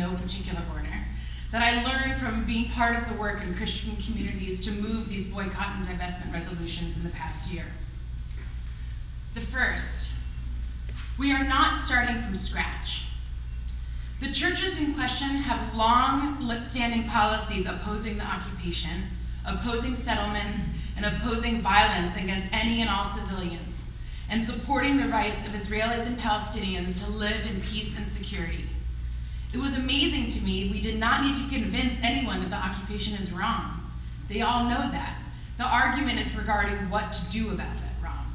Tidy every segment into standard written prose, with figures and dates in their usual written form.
no particular order, that I learned from being part of the work in Christian communities to move these boycott and divestment resolutions in the past year. The first, we are not starting from scratch. The churches in question have long-standing policies opposing the occupation, opposing settlements, and opposing violence against any and all civilians, and supporting the rights of Israelis and Palestinians to live in peace and security. It was amazing to me we did not need to convince anyone that the occupation is wrong. They all know that. The argument is regarding what to do about that wrong.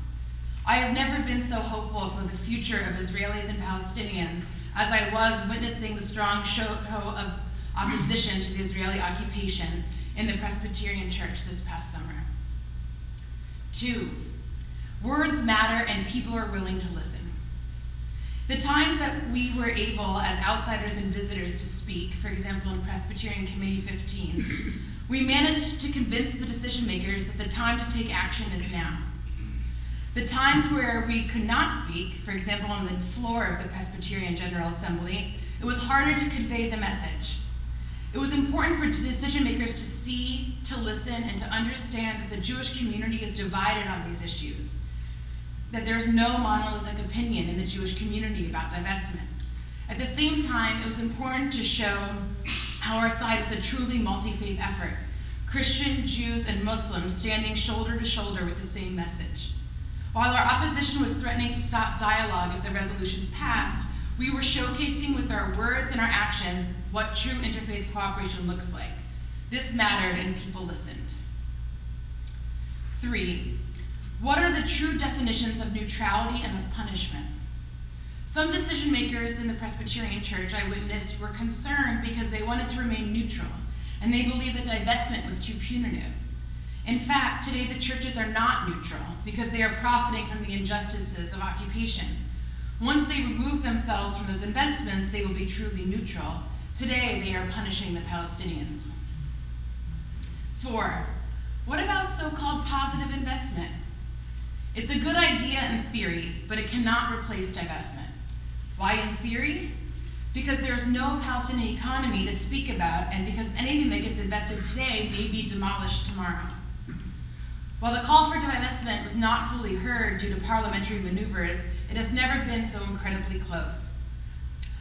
I have never been so hopeful for the future of Israelis and Palestinians as I was witnessing the strong show of opposition to the Israeli occupation in the Presbyterian Church this past summer. 2, words matter and people are willing to listen. The times that we were able, as outsiders and visitors, to speak, for example in Presbyterian Committee 15, we managed to convince the decision makers that the time to take action is now. The times where we could not speak, for example on the floor of the Presbyterian General Assembly, it was harder to convey the message. It was important for decision makers to see, to listen, and to understand that the Jewish community is divided on these issues, that there's no monolithic opinion in the Jewish community about divestment. At the same time, it was important to show how our side was a truly multi-faith effort, Christian, Jews, and Muslims standing shoulder to shoulder with the same message. While our opposition was threatening to stop dialogue if the resolutions passed, we were showcasing with our words and our actions what true interfaith cooperation looks like. This mattered and people listened. 3, what are the true definitions of neutrality and of punishment? Some decision makers in the Presbyterian Church I witnessed were concerned because they wanted to remain neutral, and they believed that divestment was too punitive. In fact, today the churches are not neutral because they are profiting from the injustices of occupation. Once they remove themselves from those investments, they will be truly neutral. Today, they are punishing the Palestinians. 4, what about so-called positive investment? It's a good idea in theory, but it cannot replace divestment. Why in theory? Because there's no Palestinian economy to speak about, and because anything that gets invested today may be demolished tomorrow. While the call for divestment was not fully heard due to parliamentary maneuvers, it has never been so incredibly close.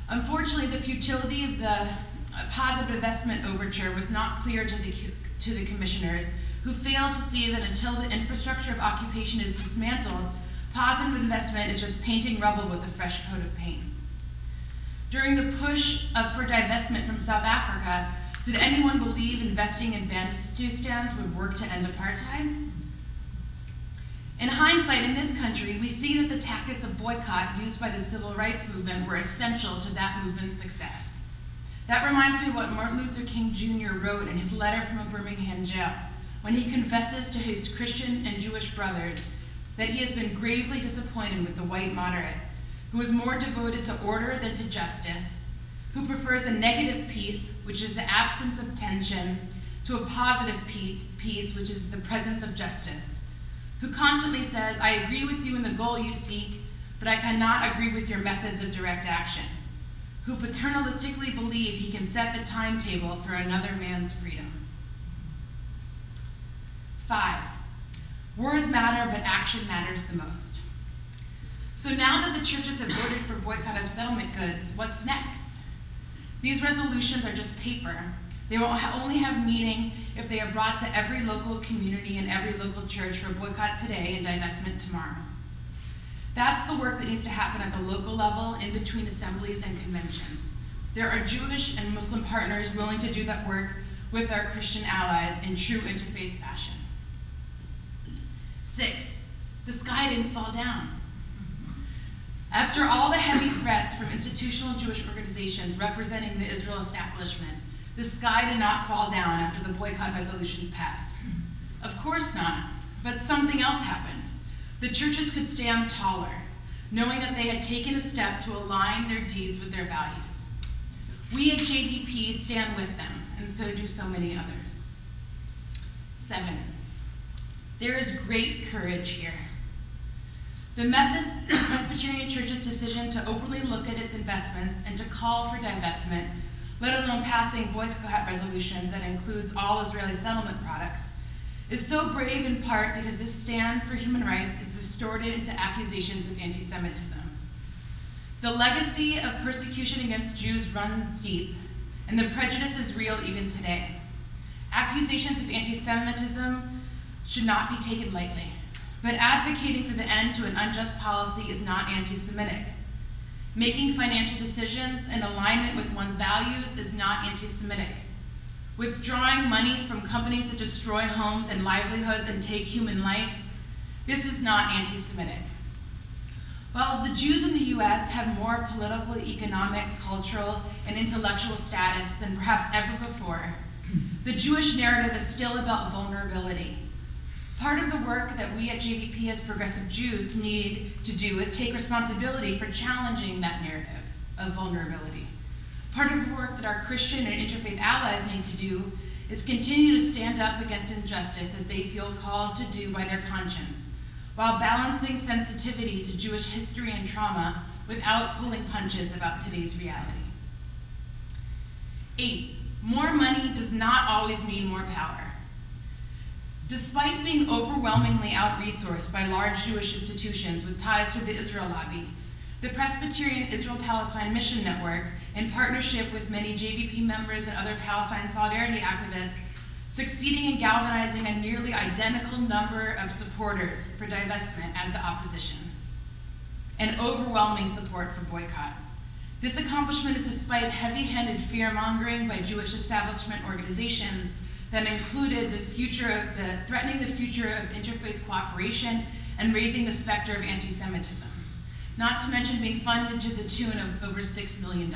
Unfortunately, the futility of the positive investment overture was not clear to the commissioners, who failed to see that until the infrastructure of occupation is dismantled, positive investment is just painting rubble with a fresh coat of paint. During the push for divestment from South Africa, did anyone believe investing in Bantustan's would work to end apartheid? In hindsight, in this country, we see that the tactics of boycott used by the civil rights movement were essential to that movement's success. That reminds me of what Martin Luther King Jr. wrote in his letter from a Birmingham jail, when he confesses to his Christian and Jewish brothers that he has been gravely disappointed with the white moderate, who is more devoted to order than to justice, who prefers a negative peace, which is the absence of tension, to a positive peace, which is the presence of justice, who constantly says, I agree with you in the goal you seek, but I cannot agree with your methods of direct action, who paternalistically believe he can set the timetable for another man's freedom. 5, words matter, but action matters the most. So now that the churches have voted for boycott of settlement goods, what's next? These resolutions are just paper. They will only have meaning if they are brought to every local community and every local church for boycott today and divestment tomorrow. That's the work that needs to happen at the local level, in between assemblies and conventions. There are Jewish and Muslim partners willing to do that work with our Christian allies in true interfaith fashion. 6, the sky didn't fall down. After all the heavy threats from institutional Jewish organizations representing the Israel establishment, the sky did not fall down after the boycott resolutions passed. Of course not, but something else happened. The churches could stand taller, knowing that they had taken a step to align their deeds with their values. We at JDP stand with them, and so do so many others. 7, there is great courage here. The Methodist Presbyterian Church's decision to openly look at its investments and to call for divestment let alone passing boycott resolutions that includes all Israeli settlement products, is so brave in part because this stand for human rights is distorted into accusations of anti-Semitism. The legacy of persecution against Jews runs deep, and the prejudice is real even today. Accusations of anti-Semitism should not be taken lightly, but advocating for the end to an unjust policy is not anti-Semitic. Making financial decisions in alignment with one's values is not anti-Semitic. Withdrawing money from companies that destroy homes and livelihoods and take human life, this is not anti-Semitic. While the Jews in the US have more political, economic, cultural, and intellectual status than perhaps ever before, the Jewish narrative is still about vulnerability. Part of the work that we at JVP as progressive Jews need to do is take responsibility for challenging that narrative of vulnerability. Part of the work that our Christian and interfaith allies need to do is continue to stand up against injustice as they feel called to do by their conscience, while balancing sensitivity to Jewish history and trauma without pulling punches about today's reality. 8, more money does not always mean more power. Despite being overwhelmingly out-resourced by large Jewish institutions with ties to the Israel lobby, the Presbyterian Israel-Palestine Mission Network, in partnership with many JVP members and other Palestine solidarity activists, succeeding in galvanizing a nearly identical number of supporters for divestment as the opposition, and overwhelming support for boycott. This accomplishment is despite heavy-handed fear-mongering by Jewish establishment organizations that included threatening the future of interfaith cooperation and raising the specter of anti-Semitism, not to mention being funded to the tune of over $6 million.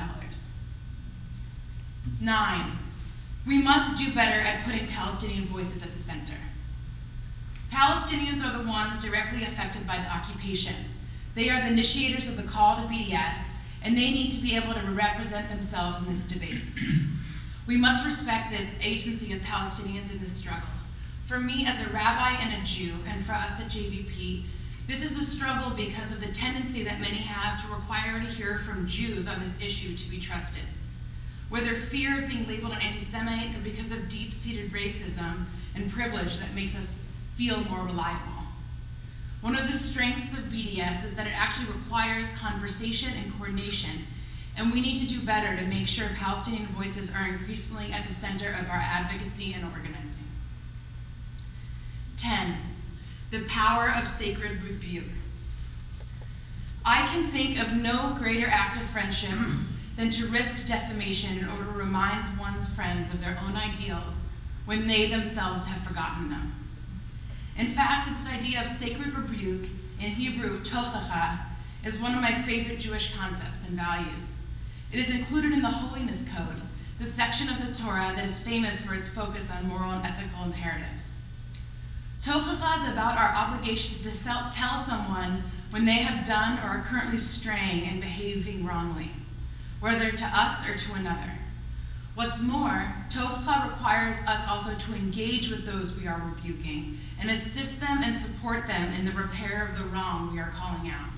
9, we must do better at putting Palestinian voices at the center. Palestinians are the ones directly affected by the occupation. They are the initiators of the call to BDS, and they need to be able to represent themselves in this debate. We must respect the agency of Palestinians in this struggle. For me as a rabbi and a Jew, and for us at JVP, this is a struggle because of the tendency that many have to require to hear from Jews on this issue to be trusted. Whether fear of being labeled an anti-Semite or because of deep-seated racism and privilege that makes us feel more reliable. One of the strengths of BDS is that it actually requires conversation and coordination, and we need to do better to make sure Palestinian voices are increasingly at the center of our advocacy and organizing. 10, the power of sacred rebuke. I can think of no greater act of friendship than to risk defamation in order to remind one's friends of their own ideals when they themselves have forgotten them. In fact, this idea of sacred rebuke, in Hebrew, tochacha, is one of my favorite Jewish concepts and values. It is included in the Holiness Code, the section of the Torah that is famous for its focus on moral and ethical imperatives. Tochacha is about our obligation to tell someone when they have done or are currently straying and behaving wrongly, whether to us or to another. What's more, tochacha requires us also to engage with those we are rebuking and assist them and support them in the repair of the wrong we are calling out.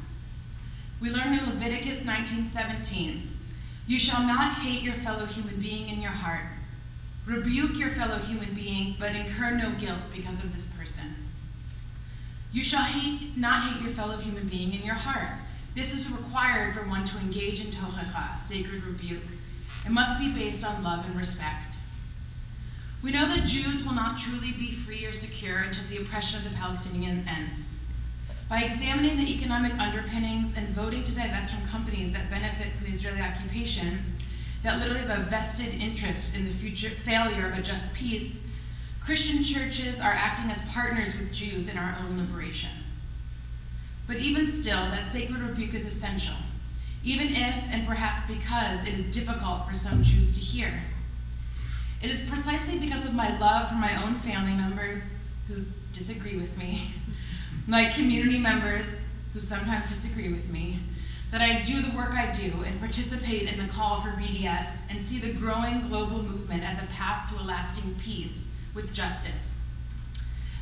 We learn in Leviticus 19:17, "You shall not hate your fellow human being in your heart. Rebuke your fellow human being, but incur no guilt because of this person." You shall not hate your fellow human being in your heart. This is required for one to engage in tochacha, sacred rebuke. It must be based on love and respect. We know that Jews will not truly be free or secure until the oppression of the Palestinian ends. By examining the economic underpinnings and voting to divest from companies that benefit from the Israeli occupation, that literally have a vested interest in the future failure of a just peace, Christian churches are acting as partners with Jews in our own liberation. But even still, that sacred rebuke is essential, even if, and perhaps because, it is difficult for some Jews to hear. It is precisely because of my love for my own family members who disagree with me, my community members who sometimes disagree with me, that I do the work I do and participate in the call for BDS and see the growing global movement as a path to a lasting peace with justice.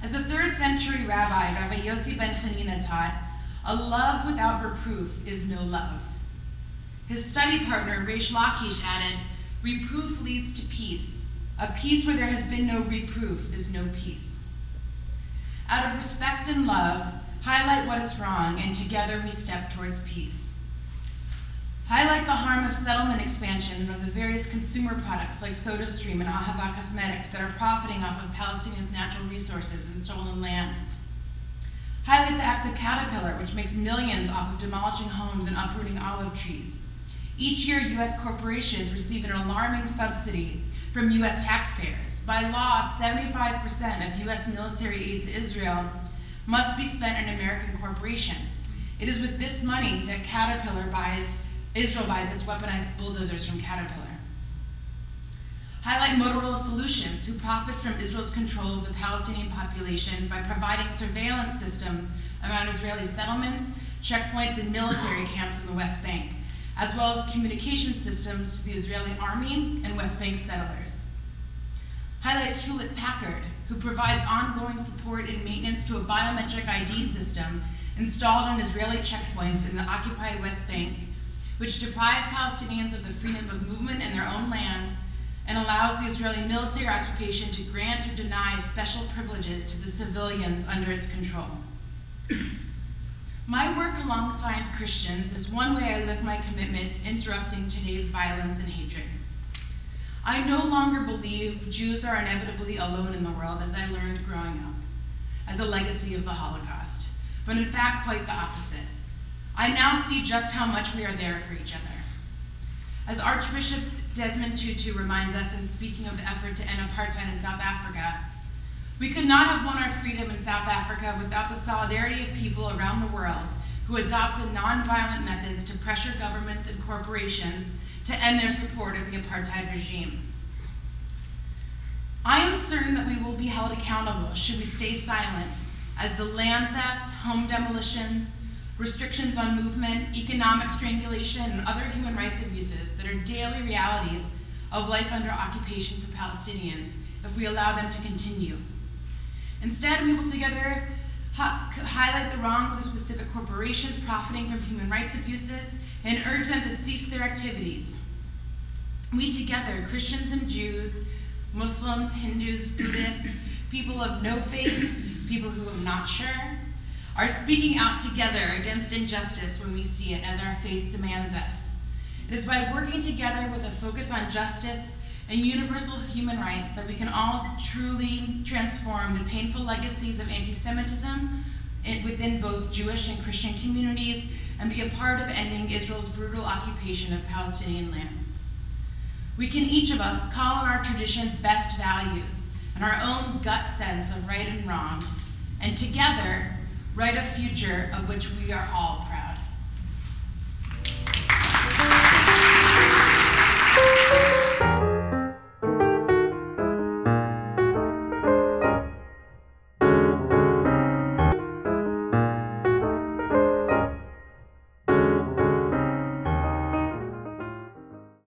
As a 3rd century rabbi, Rabbi Yossi ben Chanina taught, "A love without reproof is no love." His study partner, Reish Lakish, added, Reproof leads to peace. A peace where there has been no reproof is no peace. Out of respect and love, highlight what is wrong, and together we step towards peace. Highlight the harm of settlement expansion of the various consumer products like SodaStream and Ahava Cosmetics that are profiting off of Palestinians' natural resources and stolen land. Highlight the acts of Caterpillar, which makes millions off of demolishing homes and uprooting olive trees. Each year, U.S. corporations receive an alarming subsidy from U.S. taxpayers. By law, 75% of U.S. military aid to Israel must be spent in American corporations. It is with this money that Israel buys its weaponized bulldozers from Caterpillar. Highlight Motorola Solutions, who profits from Israel's control of the Palestinian population by providing surveillance systems around Israeli settlements, checkpoints, and military camps in the West Bank, as well as communication systems to the Israeli army and West Bank settlers. Highlight Hewlett-Packard, who provides ongoing support and maintenance to a biometric ID system installed on Israeli checkpoints in the occupied West Bank, which deprive Palestinians of the freedom of movement in their own land and allows the Israeli military occupation to grant or deny special privileges to the civilians under its control. My work alongside Christians is one way I live my commitment to interrupting today's violence and hatred. I no longer believe Jews are inevitably alone in the world, as I learned growing up, as a legacy of the Holocaust, but in fact quite the opposite. I now see just how much we are there for each other. As Archbishop Desmond Tutu reminds us in speaking of the effort to end apartheid in South Africa, we could not have won our freedom in South Africa without the solidarity of people around the world who adopted nonviolent methods to pressure governments and corporations to end their support of the apartheid regime. I am certain that we will be held accountable should we stay silent as the land theft, home demolitions, restrictions on movement, economic strangulation, and other human rights abuses that are daily realities of life under occupation for Palestinians if we allow them to continue. Instead, we will together highlight the wrongs of specific corporations profiting from human rights abuses and urge them to cease their activities. We together, Christians and Jews, Muslims, Hindus, Buddhists, people of no faith, people who are not sure, are speaking out together against injustice when we see it as our faith demands us. It is by working together with a focus on justice and universal human rights that we can all truly transform the painful legacies of anti-Semitism within both Jewish and Christian communities and be a part of ending Israel's brutal occupation of Palestinian lands. We can each of us call on our tradition's best values and our own gut sense of right and wrong, and together write a future of which we are all proud.